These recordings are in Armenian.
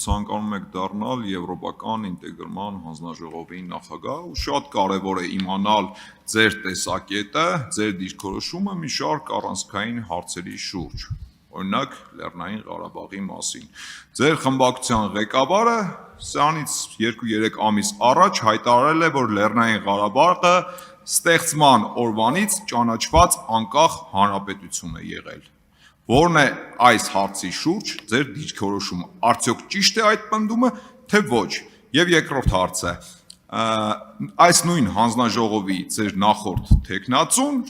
ցանկանում եք դառնալ եվրոպական ինտեգրման հանձնաժողովի նախագահ ու շատ կարևոր է իմանալ ձեր տեսակետը, ձեր դիրքորոշումը մի շարք առանցքային հարցերի շուրջ, օրինակ Լեռնային Ղարաբաղի մասին։ Ձեր խմբակցության ղեկավարը սրանից 2-3 ամիս առաջ հայտարարել է, որ Լեռնային Ղարաբաղը ստեղծման օրվանից ճանաչված անկախ հանրապետություն է եղել։ Որն է այս հարցի շուրջ ձեր դիրքորոշումը, արդյոք ճիշտ է այդ պնդումը, թե ոչ։ Եվ երկրորդ հարցը, այս նույն հանձնաժողովի ձեր նախորդ թեկնածուն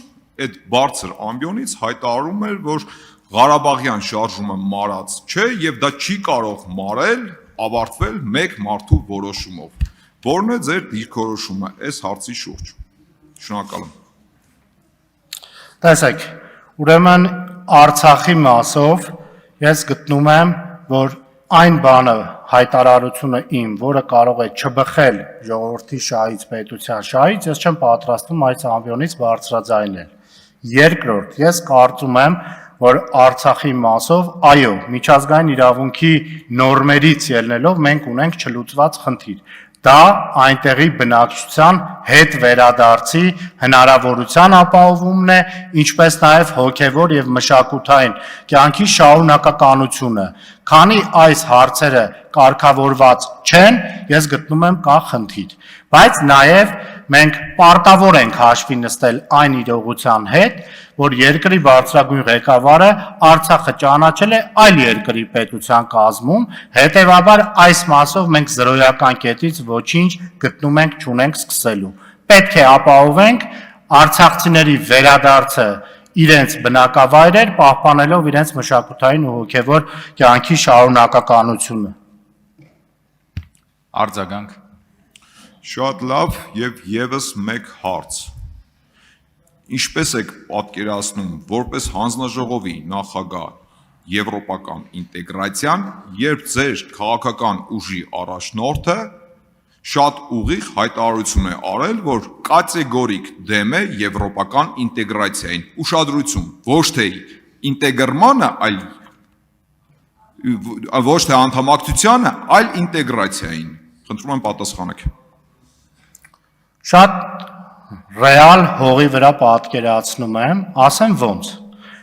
այդ բարձր ամբիոնից հայտարարում էր, որ Ղարաբաղյան շարժումը մարած չէ եւ դա չի կարող մարել, ավարտվել մեկ մարդու որոշումով։ Որն է ձեր դիրքորոշումը այս հարցի շուրջ։ Շնորհակալ եմ։ Տեսեք, ուրեմն Արցախի մասով ես գտնում եմ, որ այն բանը հայտարարությունը իմ, որը կարող է չբխել ժողովրդի շահից, պետության շահից, ես չեմ պատրաստվում այս ամբիոնից բարձրաձայնել։ Երկրորդ, ես կարծում եմ, որ Արցախի մասով, այո, միջազգային իրավունքի նորմերից ելնելով մենք ունենք չլուծված խնդիր։ Դա այնտեղի բնակչության հետ վերադարձի հնարավորության ապահովումն է, ինչպես նաև հոգևոր եւ մշակութային կյանքի շարունակականությունը։ Քանի այս հարցերը կարգավորված չեն, ես գտնում եմ կա խնդիր։ Բայց նաև մենք պարտավոր ենք հաշվի նստել այն իրողության հետ, որ երկրի բարձրագույն ղեկավարը Արցախը ճանաչել է այլ երկրի պետության կազմում, հետևաբար այս մասով մենք զրոյական կետից ոչինչ գտնում ենք չունենք սկսելու։ Պետք է ապահովենք արցախցիների վերադարձը իրենց բնակավայրեր, պահպանելով իրենց մշակութային ու հոգևոր կյանքի շարունակականությունը։ Արձագանք։ Շատ լավ եւ եւս մեկ հարց։ Ինչպես եք պատկերացնում որպես հանձնաժողովի նախագահ եվրոպական ինտեգրացիան, երբ ձեր քաղաքական ուժի առաջնորդը շատ ուղիղ հայտարարություն է արել, որ կատեգորիկ դեմ է եվրոպական ինտեգրացիային, ուշադրություն, ոչ թե ինտեգրմանը, ոչ թե անդամակցությանը, այլ ինտեգրացիային։ Խնդրում եմ պատասխանեք։ Շատ ռեալ հողի վրա պատկերացնում եմ, ասեմ ոնց։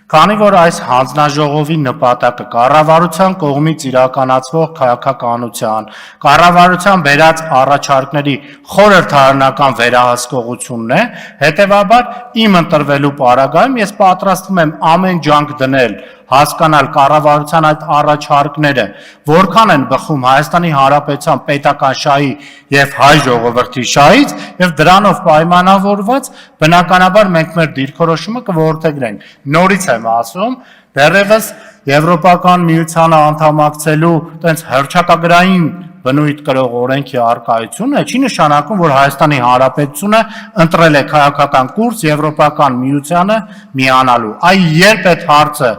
Քանի որ այս հանձնաժողովի նպատակը կառավարության կողմից իրականացվող քաղաքականության, կառավարության բերած առաջարկների խորհրդարանական վերահսկողությունն է, հետևաբար իմ ընտրվելու պարագայում ես պատրաստվում եմ ամեն ջանք դնել, հասկանալ կառավարության այդ առաջարկները, որքան են բխում Հայաստանի Հանրապետության պետական շահի եւ հայ ժողովրդի շահից եւ դրանով պայմանավորված բնականաբար մենք մեր դիրքորոշումը կորդեգրենք։ Նորից եմ ասում, դեռևս Եվրոպական միությանը անդամակցելու տենց հռչակագրային բնույթ կրող օրենքի առկայությունը չի նշանակում, որ Հայաստանի Հանրապետությունը ընտրել է քաղաքական կուրս Եվրոպական միությանը միանալու։ Այ երբ այդ հարցը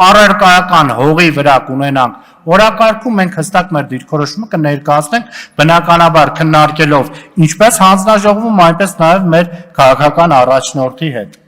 առարկայական հողի վրա կունենանք օրակարգում, մենք հստակ մեր դիրքորոշումը կներկայացնենք, բնականաբար քննարկելով ինչպես հանձնաժողովում, այնպես նաև մեր քաղաքական առաջնորդի հետ։